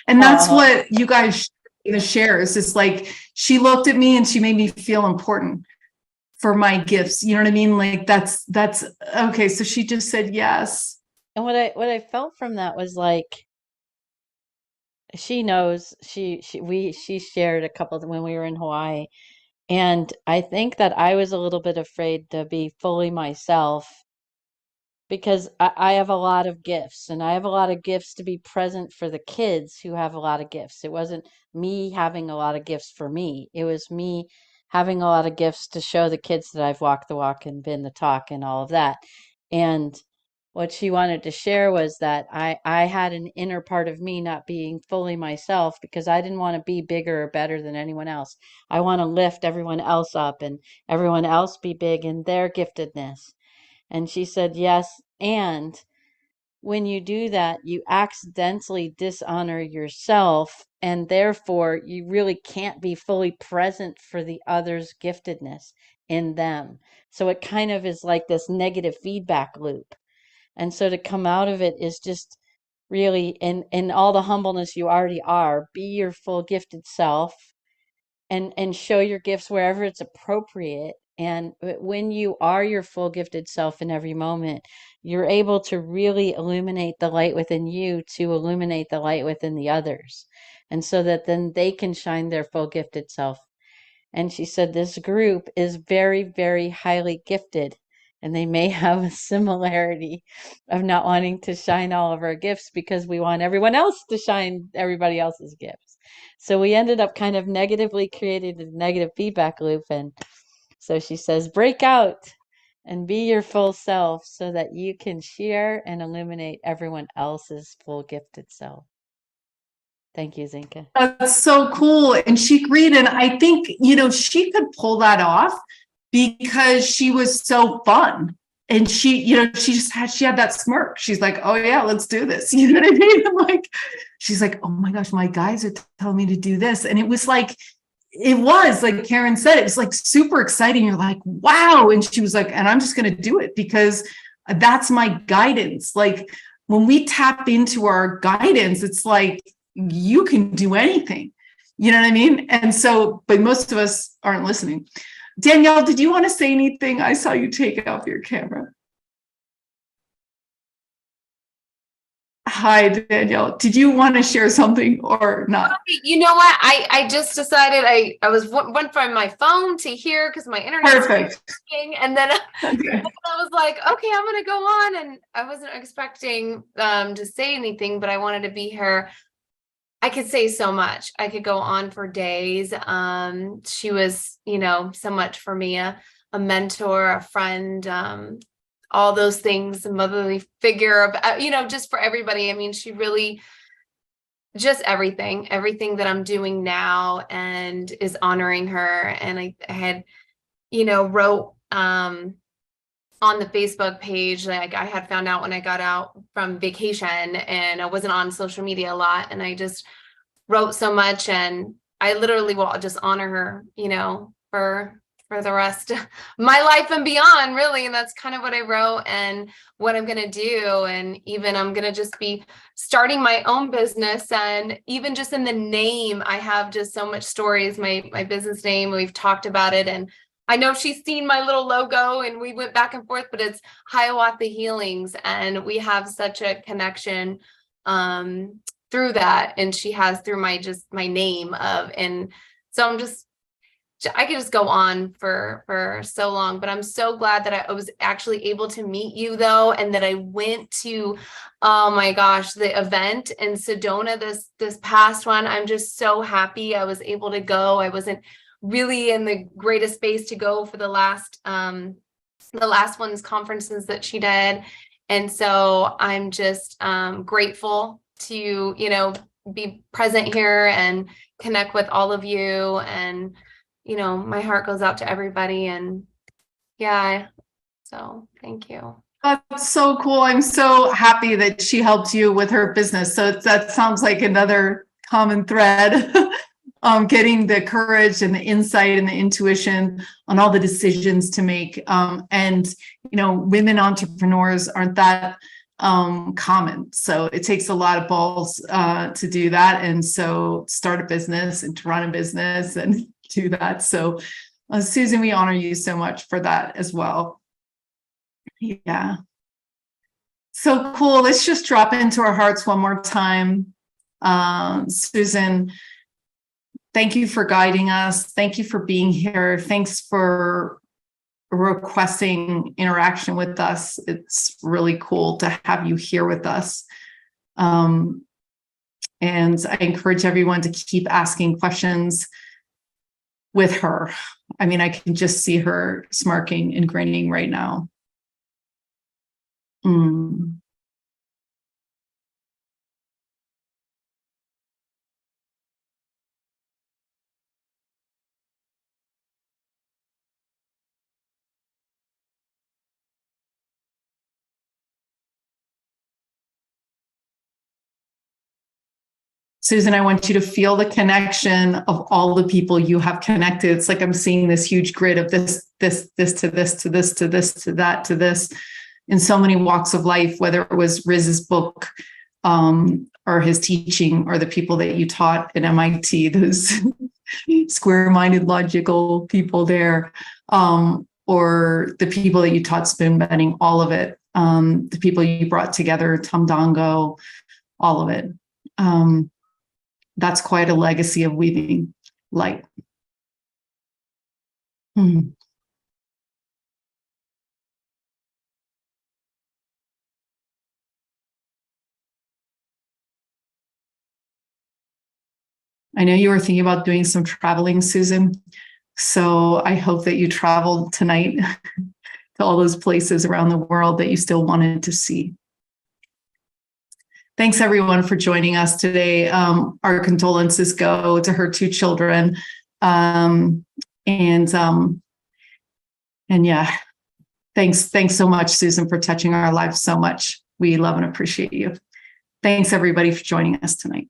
And that's what you guys in the shares. It's like she looked at me and she made me feel important for my gifts. You know what I mean? Like that's okay. So she just said yes. And what I felt from that was like she knows she shared a couple when we were in Hawaii. And I think that I was a little bit afraid to be fully myself because I have a lot of gifts and I have a lot of gifts to be present for the kids who have a lot of gifts. It wasn't me having a lot of gifts for me. It was me having a lot of gifts to show the kids that I've walked the walk and been the talk and all of that. And what she wanted to share was that I had an inner part of me not being fully myself because I didn't want to be bigger or better than anyone else. I want to lift everyone else up and everyone else be big in their giftedness. And she said, yes. And when you do that, you accidentally dishonor yourself. And therefore, you really can't be fully present for the other's giftedness in them. So it kind of is like this negative feedback loop. And so to come out of it is just really in all the humbleness you already are, be your full gifted self and show your gifts wherever it's appropriate. And when you are your full gifted self in every moment, you're able to really illuminate the light within you to illuminate the light within the others. And so that then they can shine their full gifted self. And she said this group is very, very highly gifted. And they may have a similarity of not wanting to shine all of our gifts because we want everyone else to shine everybody else's gifts. So we ended up kind of negatively creating a negative feedback loop. And so she says, break out and be your full self so that you can share and illuminate everyone else's full gifted self. Thank you, Zinka. That's so cool. And she agreed. And I think, she could pull that off because she was so fun. And she had that smirk. She's like, oh yeah, let's do this. You know what I mean? She's like, oh my gosh, my guys are telling me to do this. And it was like Karen said, it was like super exciting. You're like, wow. And she was like, and I'm just going to do it because that's my guidance. Like when we tap into our guidance, it's like, you can do anything. You know what I mean? And so, but most of us aren't listening. Danielle, did you want to say anything? I saw you take off your camera. Hi, Danielle. Did you want to share something or not? You know what? I just decided I went from my phone to here because my internet Perfect. was working, and then I was like, okay, I'm going to go on, and I wasn't expecting to say anything, but I wanted to be here. I could say so much. I could go on for days. She was, so much for me, a mentor, a friend, all those things, a motherly figure of, just for everybody. I mean, she really, just everything that I'm doing now and is honoring her. And I had, wrote on the Facebook page, like I had found out when I got out from vacation and I wasn't on social media a lot, and I just wrote so much, and I literally will just honor her, for the rest of my life and beyond, really. And that's kind of what I wrote and what I'm going to do. And even I'm going to just be starting my own business. And even just in the name, I have just so much stories, my business name, we've talked about it. And I know she's seen my little logo and we went back and forth, but it's Hiawatha Healings. And we have such a connection through that. And she has through my name and so I'm just I could just go on for so long, but I'm so glad that I was actually able to meet you though, and that I went to, oh my gosh, the event in Sedona this past one. I'm just so happy I was able to go. I wasn't really in the greatest space to go for the last one's conferences that she did. And so I'm just grateful to, be present here and connect with all of you. And, my heart goes out to everybody. And yeah, so thank you. That's so cool. I'm so happy that she helped you with her business. So that sounds like another common thread. Getting the courage and the insight and the intuition on all the decisions to make. And women entrepreneurs aren't that common. So it takes a lot of balls to do that. And so start a business and to run a business and do that. So Susan, we honor you so much for that as well. Yeah. So cool. Let's just drop into our hearts one more time. Susan, thank you for guiding us. Thank you for being here. Thanks for requesting interaction with us. It's really cool to have you here with us. And I encourage everyone to keep asking questions with her. I mean, I can just see her smirking and grinning right now. Susan, I want you to feel the connection of all the people you have connected. It's like I'm seeing this huge grid of this to this, to this, to this, to that, to this, in so many walks of life, whether it was Riz's book or his teaching or the people that you taught at MIT, those square-minded, logical people there, or the people that you taught spoon bending, all of it, the people you brought together, Tamdango, all of it. That's quite a legacy of weaving light. I know you were thinking about doing some traveling, Susan. So I hope that you traveled tonight to all those places around the world that you still wanted to see. Thanks everyone for joining us today. Our condolences go to her 2 children. And yeah, thanks so much, Susan, for touching our lives so much. We love and appreciate you. Thanks everybody for joining us tonight.